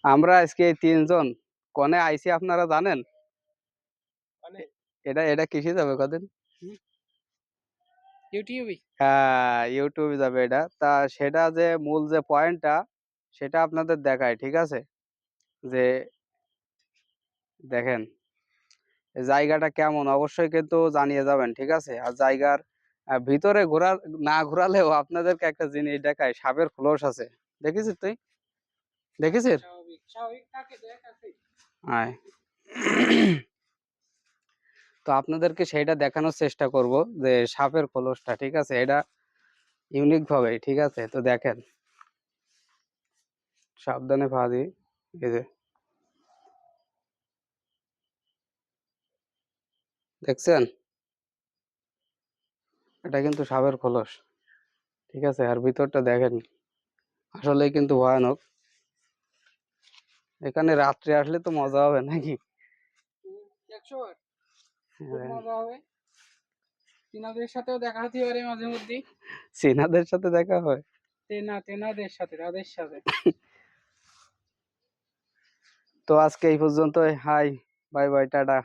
আমরা আজকে এই তিনজন কনে আইছি আপনারা জানেন? এটা এটা কিসে যাবে কদিন? ইউটিউবে। হ্যাঁ, ইউটিউবে যাবে এটা। তা সেটা যে মূল যে পয়েন্টটা সেটা আপনাদের দেখায়, ঠিক আছে? যে দেখেন এই জায়গাটা কেমন অবশ্যই কিন্তু জানিয়ে যাবেন, ঠিক আছে? আর জায়গার ভিতরে না ঘোরালেও আপনাদেরকে একটা জিনিস দেখায়, সাপের খোলস আছে। দেখেছিস তুই? দেখেছিস? স্বাভাবিক স্বাভাবিক থাকে দেখাচ্ছে। আয়। তো আপনাদেরকে সেইটা দেখানোর চেষ্টা করব যে সাপের খোলসটা, ঠিক আছে? এটা ইউনিক ভাবে, ঠিক আছে? তো দেখেন, সাবধানে পা দিই। এই যে দেখছেন, এটা কিন্তু সাপের খোলস, ঠিক আছে? আর ভিতরটা দেখেন, আসলেই কিন্তু ভয়ানক। এখানে রাত্রে আসলে তো মজা হবে নাকি? 100 বার খুব হ্যাঁ, মজা হবে। চীনাদের সাথেও দেখা হতে পারে মাঝে মধ্যে। চীনাদের সাথে দেখা হয়? তেনাদের সাথে, তাদের সাথে। তো আজকে এই পর্যন্তই। Hi, bye bye, tata.